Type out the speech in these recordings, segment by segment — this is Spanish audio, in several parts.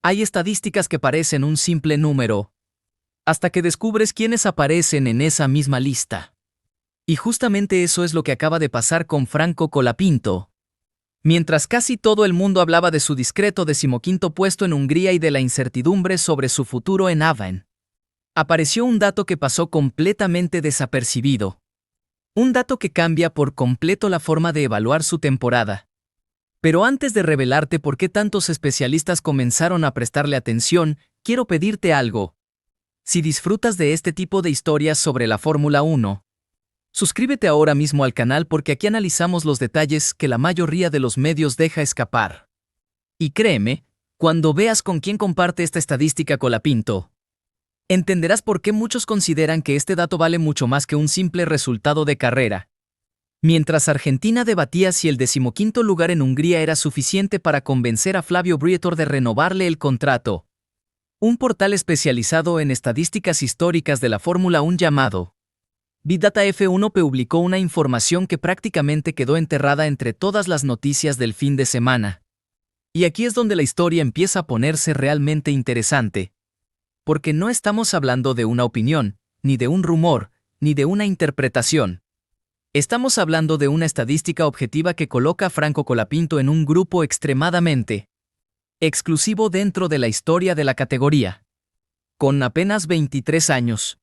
Hay estadísticas que parecen un simple número, hasta que descubres quiénes aparecen en esa misma lista. Y justamente eso es lo que acaba de pasar con Franco Colapinto. Mientras casi todo el mundo hablaba de su discreto 15º puesto en Hungría y de la incertidumbre sobre su futuro en Aven, apareció un dato que pasó completamente desapercibido. Un dato que cambia por completo la forma de evaluar su temporada. Pero antes de revelarte por qué tantos especialistas comenzaron a prestarle atención, quiero pedirte algo. Si disfrutas de este tipo de historias sobre la Fórmula 1, suscríbete ahora mismo al canal porque aquí analizamos los detalles que la mayoría de los medios deja escapar. Y créeme, cuando veas con quién comparte esta estadística Colapinto, entenderás por qué muchos consideran que este dato vale mucho más que un simple resultado de carrera. Mientras Argentina debatía si el 15º lugar en Hungría era suficiente para convencer a Flavio Briatore de renovarle el contrato, un portal especializado en estadísticas históricas de la Fórmula 1 llamado Big-Data F1 publicó una información que prácticamente quedó enterrada entre todas las noticias del fin de semana. Y aquí es donde la historia empieza a ponerse realmente interesante. Porque no estamos hablando de una opinión, ni de un rumor, ni de una interpretación. Estamos hablando de una estadística objetiva que coloca a Franco Colapinto en un grupo extremadamente exclusivo dentro de la historia de la categoría. Con apenas 23 años,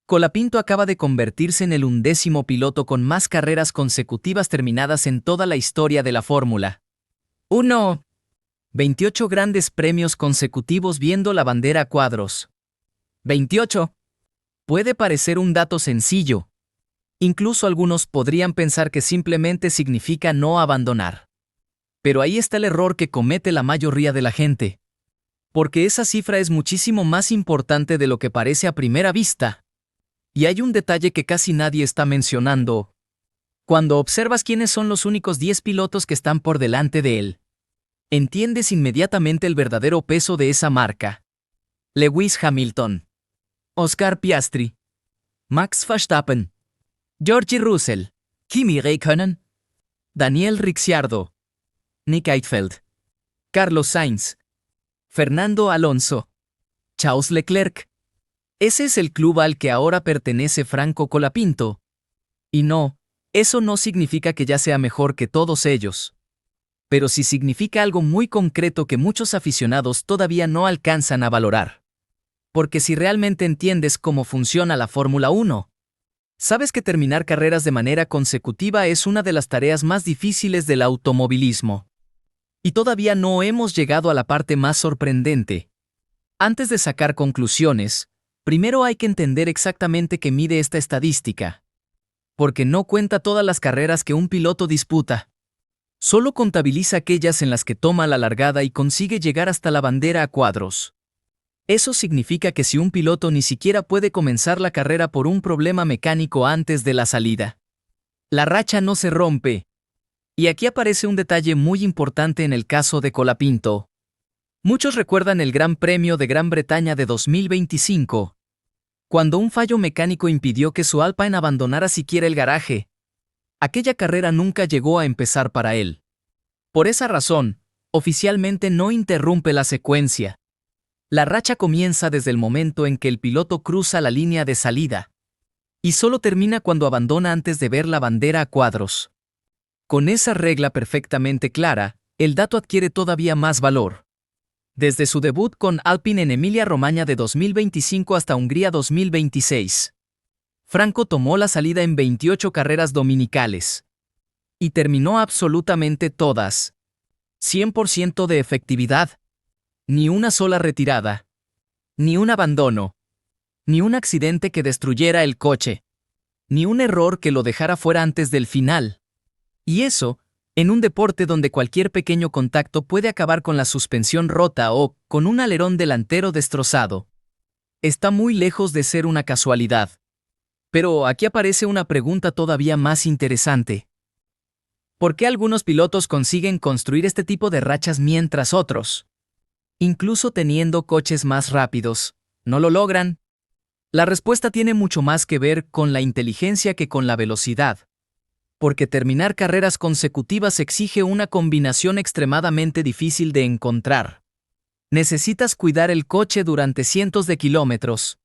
Colapinto acaba de convertirse en el 11º piloto con más carreras consecutivas terminadas en toda la historia de la Fórmula 1. 28 grandes premios consecutivos viendo la bandera a cuadros. 28. Puede parecer un dato sencillo. Incluso algunos podrían pensar que simplemente significa no abandonar. Pero ahí está el error que comete la mayoría de la gente. Porque esa cifra es muchísimo más importante de lo que parece a primera vista. Y hay un detalle que casi nadie está mencionando. Cuando observas quiénes son los únicos 10 pilotos que están por delante de él, entiendes inmediatamente el verdadero peso de esa marca. Lewis Hamilton, Oscar Piastri, Max Verstappen, George Russell, Kimi Räikkönen, Daniel Ricciardo, Nick Heidfeld, Carlos Sainz, Fernando Alonso, Charles Leclerc. Ese es el club al que ahora pertenece Franco Colapinto. Y no, eso no significa que ya sea mejor que todos ellos. Pero sí significa algo muy concreto que muchos aficionados todavía no alcanzan a valorar. Porque si realmente entiendes cómo funciona la Fórmula 1, sabes que terminar carreras de manera consecutiva es una de las tareas más difíciles del automovilismo. Y todavía no hemos llegado a la parte más sorprendente. Antes de sacar conclusiones, primero hay que entender exactamente qué mide esta estadística. Porque no cuenta todas las carreras que un piloto disputa. Solo contabiliza aquellas en las que toma la largada y consigue llegar hasta la bandera a cuadros. Eso significa que si un piloto ni siquiera puede comenzar la carrera por un problema mecánico antes de la salida, la racha no se rompe. Y aquí aparece un detalle muy importante en el caso de Colapinto. Muchos recuerdan el Gran Premio de Gran Bretaña de 2025, cuando un fallo mecánico impidió que su Alpine abandonara siquiera el garaje. Aquella carrera nunca llegó a empezar para él. Por esa razón, oficialmente no interrumpe la secuencia. La racha comienza desde el momento en que el piloto cruza la línea de salida, y solo termina cuando abandona antes de ver la bandera a cuadros. Con esa regla perfectamente clara, el dato adquiere todavía más valor. Desde su debut con Alpine en Emilia-Romagna de 2025 hasta Hungría 2026, Franco tomó la salida en 28 carreras dominicales. Y terminó absolutamente todas. 100% de efectividad. Ni una sola retirada. Ni un abandono. Ni un accidente que destruyera el coche. Ni un error que lo dejara fuera antes del final. Y eso, en un deporte donde cualquier pequeño contacto puede acabar con la suspensión rota o con un alerón delantero destrozado, está muy lejos de ser una casualidad. Pero aquí aparece una pregunta todavía más interesante. ¿Por qué algunos pilotos consiguen construir este tipo de rachas mientras otros, incluso teniendo coches más rápidos, no lo logran? La respuesta tiene mucho más que ver con la inteligencia que con la velocidad. Porque terminar carreras consecutivas exige una combinación extremadamente difícil de encontrar. Necesitas cuidar el coche durante cientos de kilómetros.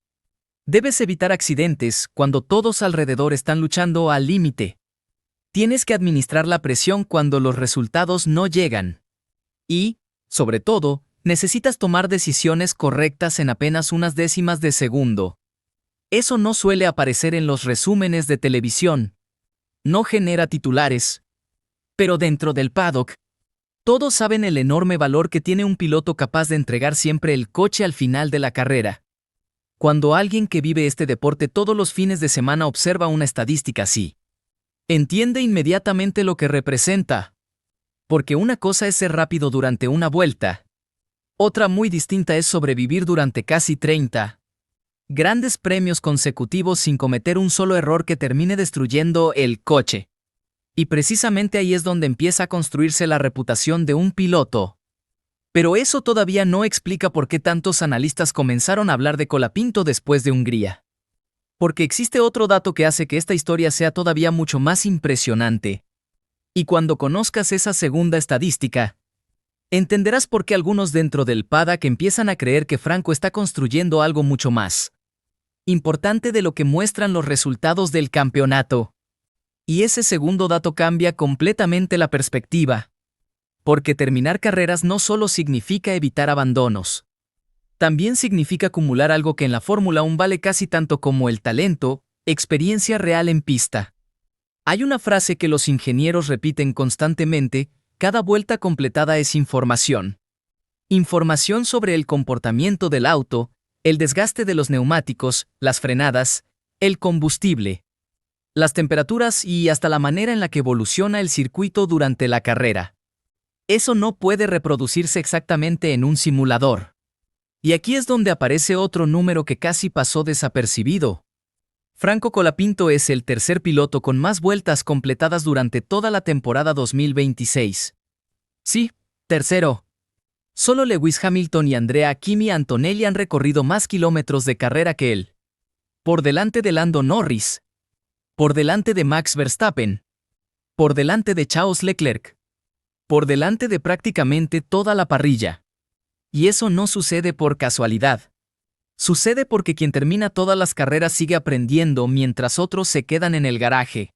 Debes evitar accidentes cuando todos alrededor están luchando al límite. Tienes que administrar la presión cuando los resultados no llegan. Y, sobre todo, necesitas tomar decisiones correctas en apenas unas décimas de segundo. Eso no suele aparecer en los resúmenes de televisión. No genera titulares. Pero dentro del paddock, todos saben el enorme valor que tiene un piloto capaz de entregar siempre el coche al final de la carrera. Cuando alguien que vive este deporte todos los fines de semana observa una estadística así, entiende inmediatamente lo que representa. Porque una cosa es ser rápido durante una vuelta. Otra muy distinta es sobrevivir durante casi 30 grandes premios consecutivos sin cometer un solo error que termine destruyendo el coche. Y precisamente ahí es donde empieza a construirse la reputación de un piloto. Pero eso todavía no explica por qué tantos analistas comenzaron a hablar de Colapinto después de Hungría. Porque existe otro dato que hace que esta historia sea todavía mucho más impresionante. Y cuando conozcas esa segunda estadística, entenderás por qué algunos dentro del paddock empiezan a creer que Franco está construyendo algo mucho más importante de lo que muestran los resultados del campeonato. Y ese segundo dato cambia completamente la perspectiva. Porque terminar carreras no solo significa evitar abandonos. También significa acumular algo que en la Fórmula 1 vale casi tanto como el talento, experiencia real en pista. Hay una frase que los ingenieros repiten constantemente: cada vuelta completada es información. Información sobre el comportamiento del auto, el desgaste de los neumáticos, las frenadas, el combustible, las temperaturas y hasta la manera en la que evoluciona el circuito durante la carrera. Eso no puede reproducirse exactamente en un simulador. Y aquí es donde aparece otro número que casi pasó desapercibido. Franco Colapinto es el tercer piloto con más vueltas completadas durante toda la temporada 2026. Sí, tercero. Solo Lewis Hamilton y Andrea Kimi Antonelli han recorrido más kilómetros de carrera que él. Por delante de Lando Norris. Por delante de Max Verstappen. Por delante de Charles Leclerc. Por delante de prácticamente toda la parrilla. Y eso no sucede por casualidad. Sucede porque quien termina todas las carreras sigue aprendiendo mientras otros se quedan en el garaje.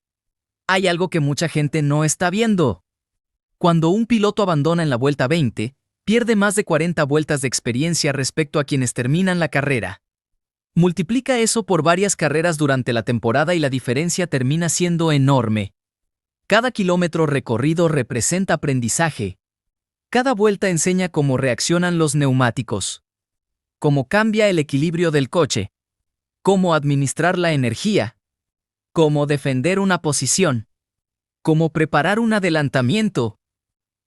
Hay algo que mucha gente no está viendo. Cuando un piloto abandona en la vuelta 20, pierde más de 40 vueltas de experiencia respecto a quienes terminan la carrera. Multiplica eso por varias carreras durante la temporada y la diferencia termina siendo enorme. Cada kilómetro recorrido representa aprendizaje. Cada vuelta enseña cómo reaccionan los neumáticos, cómo cambia el equilibrio del coche, cómo administrar la energía, cómo defender una posición, cómo preparar un adelantamiento.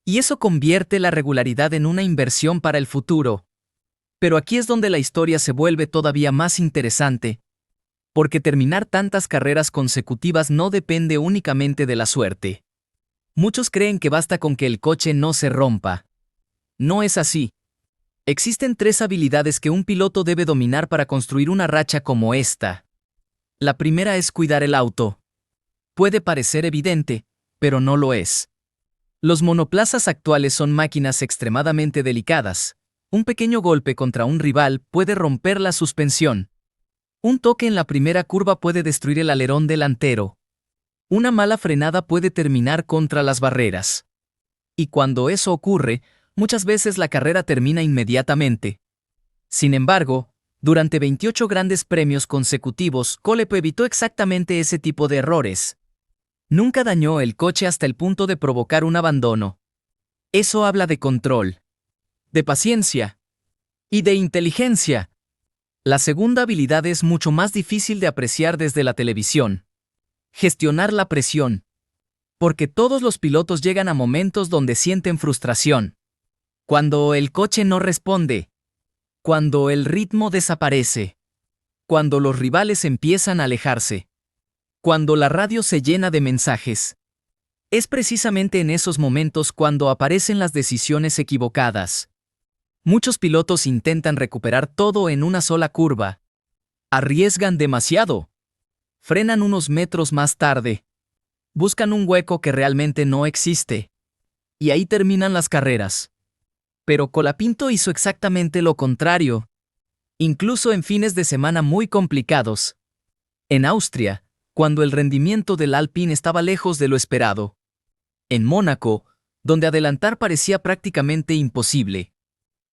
Y eso convierte la regularidad en una inversión para el futuro. Pero aquí es donde la historia se vuelve todavía más interesante. Porque terminar tantas carreras consecutivas no depende únicamente de la suerte. Muchos creen que basta con que el coche no se rompa. No es así. Existen 3 habilidades que un piloto debe dominar para construir una racha como esta. La primera es cuidar el auto. Puede parecer evidente, pero no lo es. Los monoplazas actuales son máquinas extremadamente delicadas. Un pequeño golpe contra un rival puede romper la suspensión. Un toque en la primera curva puede destruir el alerón delantero. Una mala frenada puede terminar contra las barreras. Y cuando eso ocurre, muchas veces la carrera termina inmediatamente. Sin embargo, durante 28 grandes premios consecutivos, Colapinto evitó exactamente ese tipo de errores. Nunca dañó el coche hasta el punto de provocar un abandono. Eso habla de control, de paciencia y de inteligencia. La segunda habilidad es mucho más difícil de apreciar desde la televisión. Gestionar la presión. Porque todos los pilotos llegan a momentos donde sienten frustración. Cuando el coche no responde. Cuando el ritmo desaparece. Cuando los rivales empiezan a alejarse. Cuando la radio se llena de mensajes. Es precisamente en esos momentos cuando aparecen las decisiones equivocadas. Muchos pilotos intentan recuperar todo en una sola curva. Arriesgan demasiado. Frenan unos metros más tarde. Buscan un hueco que realmente no existe. Y ahí terminan las carreras. Pero Colapinto hizo exactamente lo contrario. Incluso en fines de semana muy complicados. En Austria, cuando el rendimiento del Alpine estaba lejos de lo esperado. En Mónaco, donde adelantar parecía prácticamente imposible.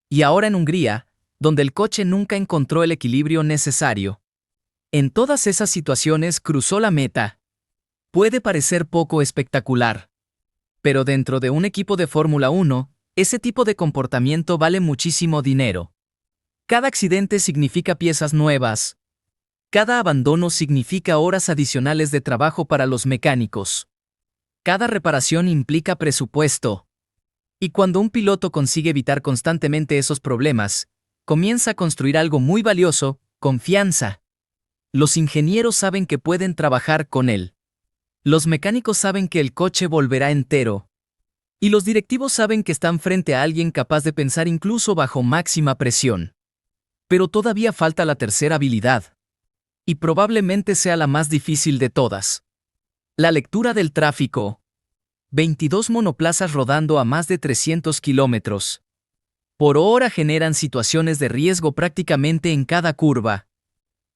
Y ahora en Hungría, donde el coche nunca encontró el equilibrio necesario. En todas esas situaciones cruzó la meta. Puede parecer poco espectacular. Pero dentro de un equipo de Fórmula 1, ese tipo de comportamiento vale muchísimo dinero. Cada accidente significa piezas nuevas. Cada abandono significa horas adicionales de trabajo para los mecánicos. Cada reparación implica presupuesto. Y cuando un piloto consigue evitar constantemente esos problemas, comienza a construir algo muy valioso: confianza. Los ingenieros saben que pueden trabajar con él. Los mecánicos saben que el coche volverá entero. Y los directivos saben que están frente a alguien capaz de pensar incluso bajo máxima presión. Pero todavía falta la tercera habilidad. Y probablemente sea la más difícil de todas. La lectura del tráfico. 22 monoplazas rodando a más de 300 kilómetros por hora generan situaciones de riesgo prácticamente en cada curva.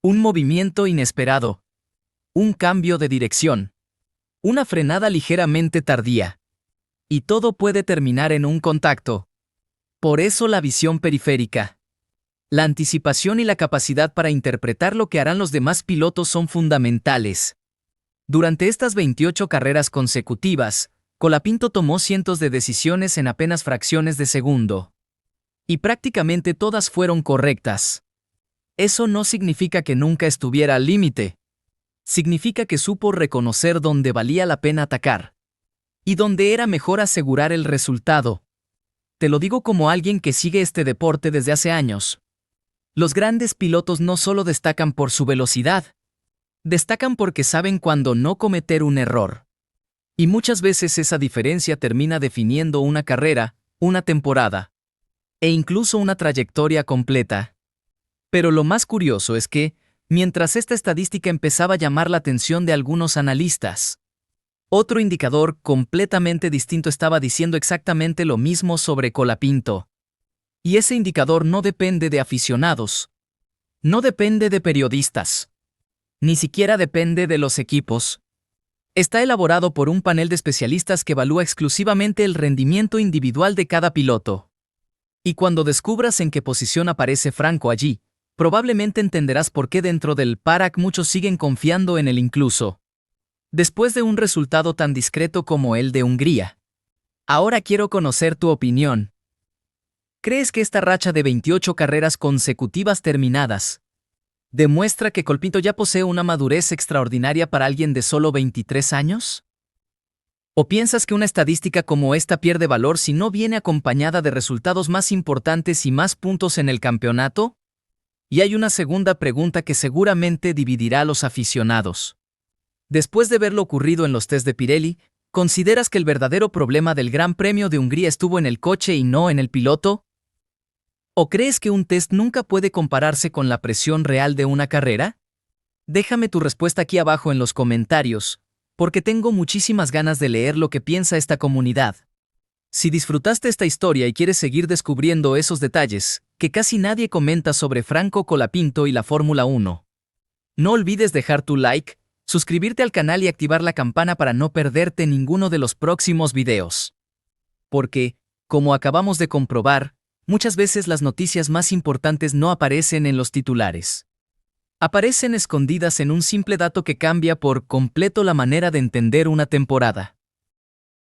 Un movimiento inesperado. Un cambio de dirección. Una frenada ligeramente tardía. Y todo puede terminar en un contacto. Por eso la visión periférica. La anticipación y la capacidad para interpretar lo que harán los demás pilotos son fundamentales. Durante estas 28 carreras consecutivas, Colapinto tomó cientos de decisiones en apenas fracciones de segundo. Y prácticamente todas fueron correctas. Eso no significa que nunca estuviera al límite. Significa que supo reconocer dónde valía la pena atacar. Y dónde era mejor asegurar el resultado. Te lo digo como alguien que sigue este deporte desde hace años. Los grandes pilotos no solo destacan por su velocidad. Destacan porque saben cuándo no cometer un error. Y muchas veces esa diferencia termina definiendo una carrera, una temporada. E incluso una trayectoria completa. Pero lo más curioso es que, mientras esta estadística empezaba a llamar la atención de algunos analistas, otro indicador completamente distinto estaba diciendo exactamente lo mismo sobre Colapinto. Y ese indicador no depende de aficionados. No depende de periodistas. Ni siquiera depende de los equipos. Está elaborado por un panel de especialistas que evalúa exclusivamente el rendimiento individual de cada piloto. Y cuando descubras en qué posición aparece Franco allí, probablemente entenderás por qué dentro del paddock muchos siguen confiando en él incluso después de un resultado tan discreto como el de Hungría. Ahora quiero conocer tu opinión. ¿Crees que esta racha de 28 carreras consecutivas terminadas demuestra que Colapinto ya posee una madurez extraordinaria para alguien de solo 23 años? ¿O piensas que una estadística como esta pierde valor si no viene acompañada de resultados más importantes y más puntos en el campeonato? Y hay una segunda pregunta que seguramente dividirá a los aficionados. Después de ver lo ocurrido en los test de Pirelli, ¿consideras que el verdadero problema del Gran Premio de Hungría estuvo en el coche y no en el piloto? ¿O crees que un test nunca puede compararse con la presión real de una carrera? Déjame tu respuesta aquí abajo en los comentarios, porque tengo muchísimas ganas de leer lo que piensa esta comunidad. Si disfrutaste esta historia y quieres seguir descubriendo esos detalles que casi nadie comenta sobre Franco Colapinto y la Fórmula 1, no olvides dejar tu like, suscribirte al canal y activar la campana para no perderte ninguno de los próximos videos. Porque, como acabamos de comprobar, muchas veces las noticias más importantes no aparecen en los titulares. Aparecen escondidas en un simple dato que cambia por completo la manera de entender una temporada.